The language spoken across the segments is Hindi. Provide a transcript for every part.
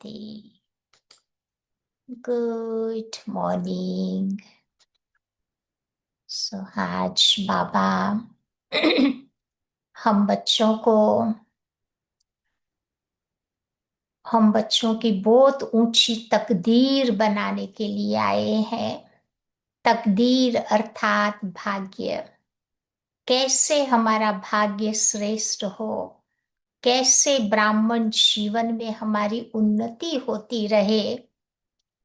शांति। Good morning. आज बाबा हम बच्चों को हम बच्चों की बहुत ऊंची तकदीर बनाने के लिए आए हैं। तकदीर अर्थात भाग्य। कैसे हमारा भाग्य श्रेष्ठ हो, कैसे ब्राह्मण जीवन में हमारी उन्नति होती रहे,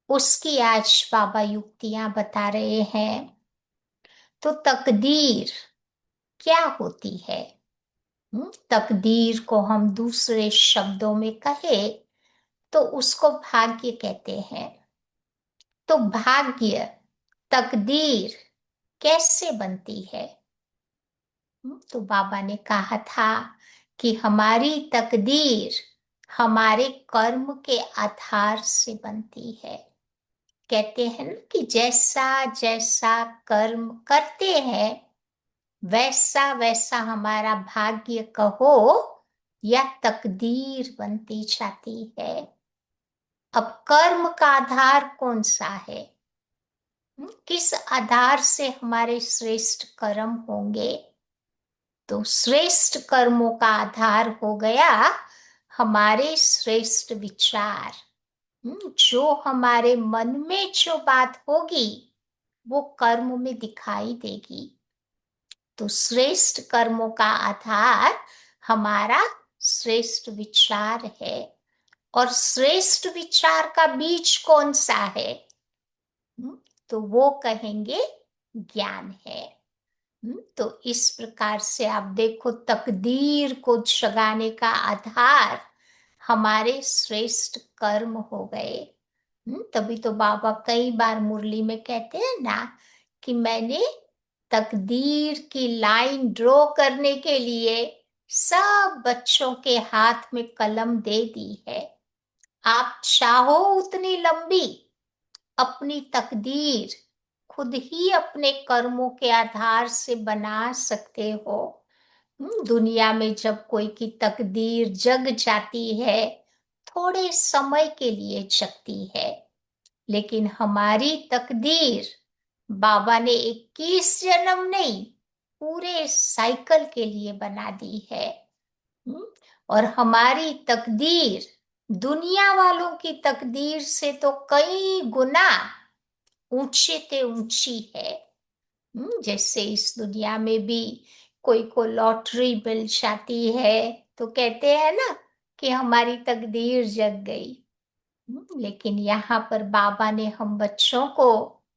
उसकी आज बाबा युक्तियां बता रहे हैं। तो तकदीर क्या होती है? तकदीर को हम दूसरे शब्दों में कहे तो उसको भाग्य कहते हैं। तो भाग्य, तकदीर कैसे बनती है? तो बाबा ने कहा था कि हमारी तकदीर हमारे कर्म के आधार से बनती है। कहते हैं ना कि जैसा जैसा कर्म करते हैं वैसा वैसा हमारा भाग्य कहो या तकदीर बनती जाती है। अब कर्म का आधार कौन सा है? किस आधार से हमारे श्रेष्ठ कर्म होंगे? तो श्रेष्ठ कर्मों का आधार हो गया हमारे श्रेष्ठ विचार। जो हमारे मन में जो बात होगी वो कर्म में दिखाई देगी। तो श्रेष्ठ कर्मों का आधार हमारा श्रेष्ठ विचार है। और श्रेष्ठ विचार का बीज कौन सा है? तो वो कहेंगे ज्ञान है। तो इस प्रकार से आप देखो, तकदीर को जगाने का आधार हमारे श्रेष्ठ कर्म हो गए। तभी तो बाबा कई बार मुरली में कहते हैं ना कि मैंने तकदीर की लाइन ड्रॉ करने के लिए सब बच्चों के हाथ में कलम दे दी है। आप चाहो उतनी लंबी अपनी तकदीर खुद ही अपने कर्मों के आधार से बना सकते हो। दुनिया में जब कोई की तकदीर जग जाती है, थोड़े समय के लिए जगती है, लेकिन हमारी तकदीर बाबा ने 21 जन्म नहीं, पूरे साइकिल के लिए बना दी है। और हमारी तकदीर दुनिया वालों की तकदीर से तो कई गुना ऊंचे ते ऊंची है। जैसे इस दुनिया में भी कोई को लॉटरी मिल जाती है तो कहते हैं ना कि हमारी तकदीर जग गई। लेकिन यहाँ पर बाबा ने हम बच्चों को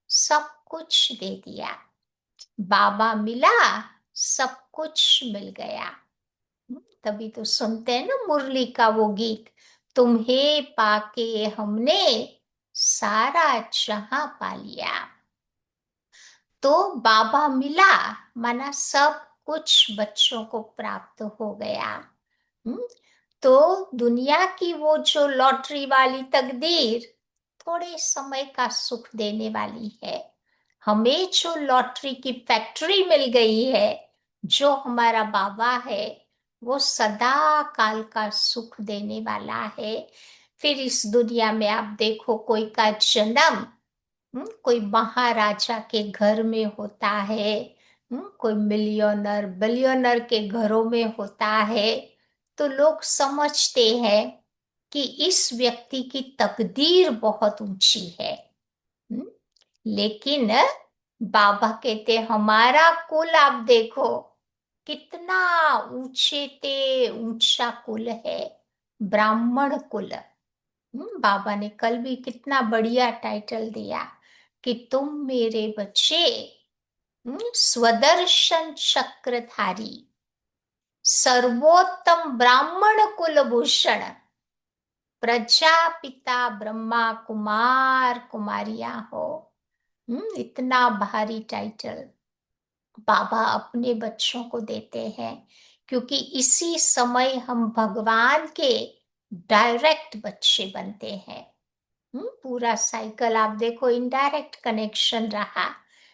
सब कुछ दे दिया। बाबा मिला, सब कुछ मिल गया। तभी तो सुनते हैं ना मुरली का वो गीत, तुम्हें पाके हमने सारा जहां पा लिया। तो बाबा मिला माना सब कुछ बच्चों को प्राप्त हो गया। हम्म, तो दुनिया की वो जो लॉटरी वाली तकदीर थोड़े समय का सुख देने वाली है। हमें जो लॉटरी की फैक्ट्री मिल गई है, जो हमारा बाबा है, वो सदा काल का सुख देने वाला है। फिर इस दुनिया में आप देखो, कोई का जन्म कोई महाराजा के घर में होता है, कोई मिलियनर बिलियनर के घरों में होता है, तो लोग समझते हैं कि इस व्यक्ति की तकदीर बहुत ऊंची है। हम्म, लेकिन बाबा कहते हमारा कुल आप देखो कितना ऊंचे ते ऊंचा कुल है, ब्राह्मण कुल। बाबा ने कल भी कितना बढ़िया टाइटल दिया कि तुम मेरे बच्चे स्वदर्शन चक्रधारी, सर्वोत्तम ब्राह्मण कुलभूषण, प्रजापिता ब्रह्मा कुमार कुमारियां हो। इतना भारी टाइटल बाबा अपने बच्चों को देते हैं, क्योंकि इसी समय हम भगवान के डायरेक्ट बच्चे बनते हैं। पूरा साइकिल आप देखो, इनडायरेक्ट कनेक्शन रहा।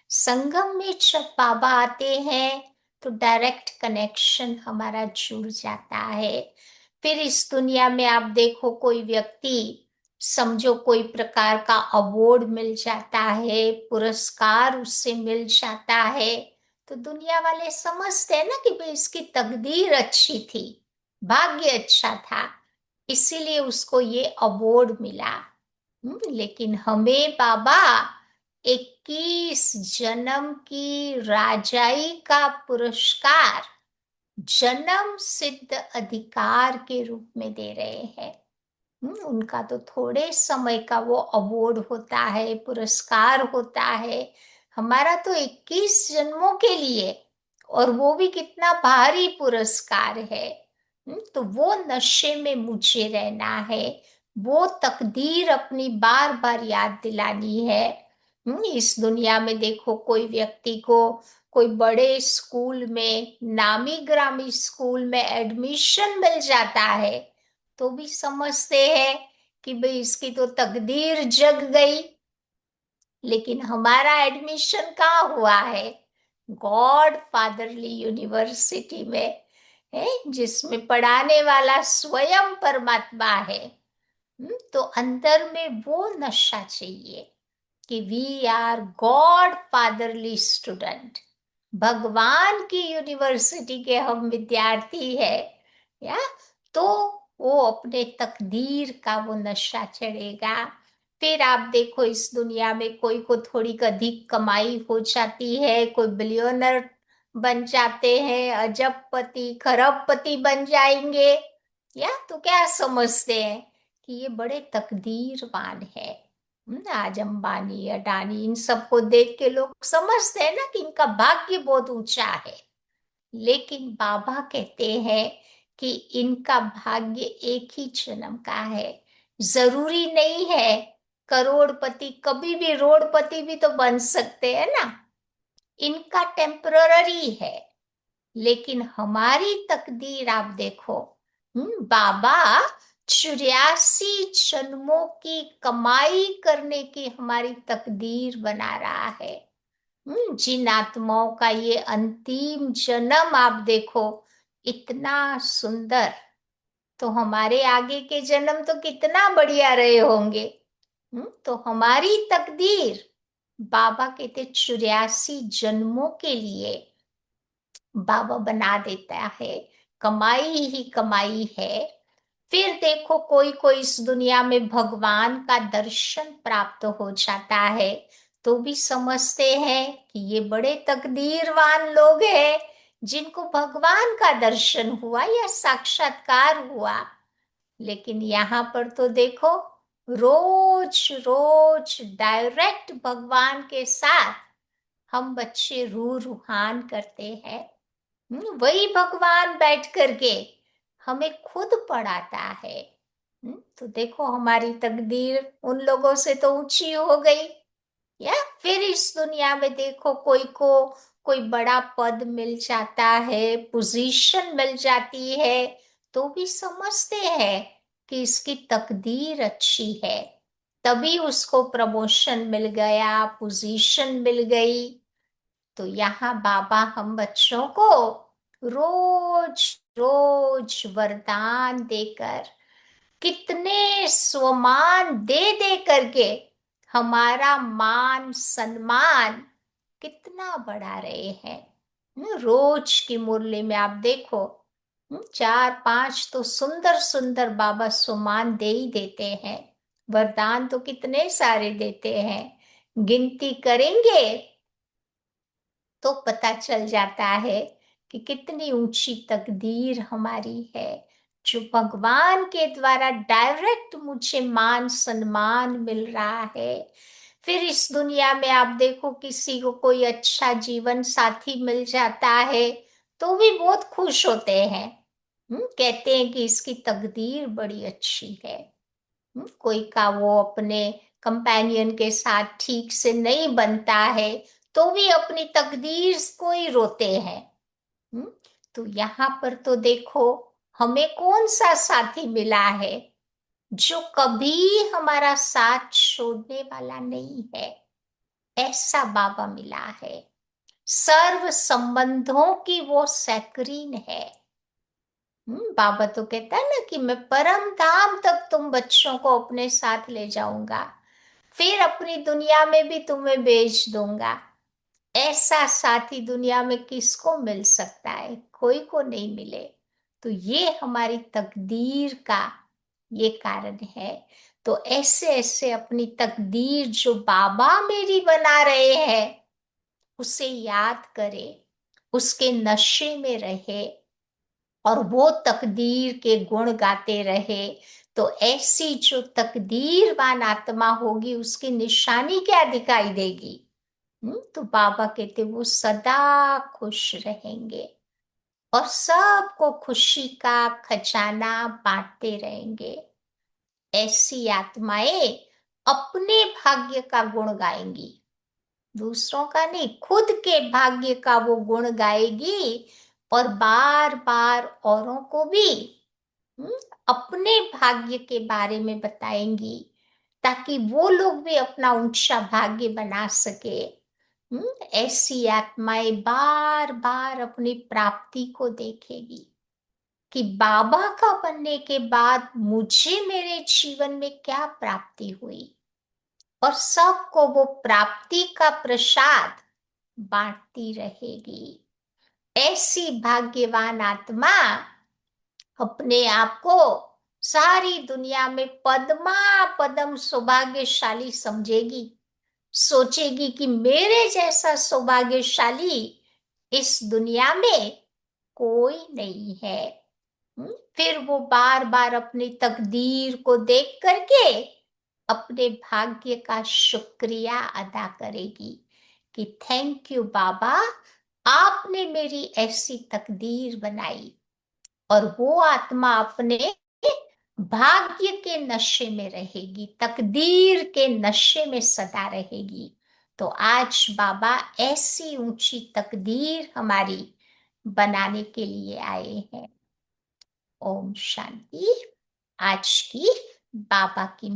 संगम में जब बाबा आते हैं तो डायरेक्ट कनेक्शन हमारा जुड़ जाता है। फिर इस दुनिया में आप देखो, कोई व्यक्ति समझो कोई प्रकार का अवार्ड मिल जाता है, पुरस्कार उससे मिल जाता है, तो दुनिया वाले समझते हैं ना कि भाई इसकी तकदीर अच्छी थी, भाग्य अच्छा था, इसीलिए उसको ये अवार्ड मिला। लेकिन हमें बाबा 21 जन्म की राजाई का पुरस्कार जन्म सिद्ध अधिकार के रूप में दे रहे हैं। उनका तो थोड़े समय का वो अवार्ड होता है, पुरस्कार होता है। हमारा तो 21 जन्मों के लिए, और वो भी कितना भारी पुरस्कार है। तो वो नशे में मुझे रहना है, वो तकदीर अपनी बार बार याद दिलानी है। इस दुनिया में देखो, कोई व्यक्ति को कोई बड़े स्कूल में, नामी ग्रामी स्कूल में एडमिशन मिल जाता है, तो भी समझते हैं कि भाई इसकी तो तकदीर जग गई। लेकिन हमारा एडमिशन कहाँ हुआ है? गॉड फादरली यूनिवर्सिटी में है, जिसमें पढ़ाने वाला स्वयं परमात्मा है। तो अंदर में वो नशा चाहिए कि we are god fatherly student, भगवान की यूनिवर्सिटी के हम विद्यार्थी है। या तो वो अपने तकदीर का वो नशा चढ़ेगा। फिर आप देखो, इस दुनिया में कोई को थोड़ी अधिक कमाई हो जाती है, कोई बिलियनर बन जाते हैं, अजबपति खरबपति बन जाएंगे, या तो क्या समझते हैं कि ये बड़े तकदीरवान है। आज अंबानी अडानी इन सबको देख के लोग समझते हैं ना कि इनका भाग्य बहुत ऊंचा है। लेकिन बाबा कहते हैं कि इनका भाग्य एक ही जन्म का है। जरूरी नहीं है करोड़पति, कभी भी रोड़पति भी तो बन सकते हैं ना। इनका टेम्पररी है। लेकिन हमारी तकदीर आप देखो, बाबा 84 जन्मों की कमाई करने की हमारी तकदीर बना रहा है। जिन आत्माओं का ये अंतिम जन्म आप देखो, इतना सुंदर, तो हमारे आगे के जन्म तो कितना बढ़िया रहे होंगे। तो हमारी तकदीर बाबा कहते 84 जन्मों के लिए बाबा बना देता है। कमाई ही कमाई है। फिर देखो, कोई कोई इस दुनिया में भगवान का दर्शन प्राप्त हो जाता है, तो भी समझते हैं कि ये बड़े तकदीरवान लोग हैं जिनको भगवान का दर्शन हुआ या साक्षात्कार हुआ। लेकिन यहाँ पर तो देखो, रोज रोज डायरेक्ट भगवान के साथ हम बच्चे रूहान करते हैं। वही भगवान बैठ करके हमें खुद पढ़ाता है। तो देखो, हमारी तकदीर उन लोगों से तो ऊंची हो गई। या फिर इस दुनिया में देखो, कोई को कोई बड़ा पद मिल जाता है, पोजीशन मिल जाती है, तो भी समझते हैं कि इसकी तकदीर अच्छी है, तभी उसको प्रमोशन मिल गया, पोजीशन मिल गई। तो यहाँ बाबा हम बच्चों को रोज रोज वरदान देकर, कितने स्वमान दे दे करके हमारा मान सम्मान कितना बढ़ा रहे हैं। रोज की मुरली में आप देखो, 4-5 तो सुंदर सुंदर बाबा सुमान दे ही देते हैं। वरदान तो कितने सारे देते हैं, गिनती करेंगे तो पता चल जाता है कि कितनी ऊंची तकदीर हमारी है, जो भगवान के द्वारा डायरेक्ट मुझे मान सम्मान मिल रहा है। फिर इस दुनिया में आप देखो, किसी को कोई अच्छा जीवन साथी मिल जाता है, तो भी बहुत खुश होते हैं। कहते हैं कि इसकी तकदीर बड़ी अच्छी है। कोई का वो अपने कंपेनियन के साथ ठीक से नहीं बनता है, तो भी अपनी तकदीर को ही रोते हैं। हम्म, तो यहाँ पर तो देखो, हमें कौन सा साथी मिला है जो कभी हमारा साथ छोड़ने वाला नहीं है। ऐसा बाबा मिला है। सर्व संबंधों की वो सैकरीन है। बाबा तो कहता है ना कि मैं परम धाम तक तुम बच्चों को अपने साथ ले जाऊंगा, फिर अपनी दुनिया में भी तुम्हें भेज दूंगा। ऐसा साथी दुनिया में किसको मिल सकता है? कोई को नहीं मिले। तो ये हमारी तकदीर का ये कारण है। तो ऐसे ऐसे अपनी तकदीर जो बाबा मेरी बना रहे हैं उसे याद करे, उसके नशे में रहे और वो तकदीर के गुण गाते रहे। तो ऐसी जो तकदीरवान आत्मा होगी उसकी निशानी क्या दिखाई देगी? तो बाबा कहते वो सदा खुश रहेंगे और सबको खुशी का खजाना बांटते रहेंगे। ऐसी आत्माएं अपने भाग्य का गुण गाएंगी, दूसरों का नहीं, खुद के भाग्य का वो गुण गाएगी और बार बार औरों को भी हम्म, अपने भाग्य के बारे में बताएंगी, ताकि वो लोग भी अपना ऊंचा भाग्य बना सके। ऐसी आत्माएं बार बार अपनी प्राप्ति को देखेगी कि बाबा का बनने के बाद मुझे मेरे जीवन में क्या प्राप्ति हुई, और सबको वो प्राप्ति का प्रसाद बांटती रहेगी। ऐसी भाग्यवान आत्मा अपने आप को सारी दुनिया में पद्मा पदम सौभाग्यशाली समझेगी, सोचेगी कि मेरे जैसा सौभाग्यशाली इस दुनिया में कोई नहीं है। फिर वो बार बार अपनी तकदीर को देख करके अपने भाग्य का शुक्रिया अदा करेगी कि थैंक यू बाबा, आपने मेरी ऐसी तकदीर बनाई। और वो आत्मा अपने भाग्य के नशे में रहेगी, तकदीर के नशे में सदा रहेगी। तो आज बाबा ऐसी ऊंची तकदीर हमारी बनाने के लिए आए हैं। ओम शांति। आज की बाबा की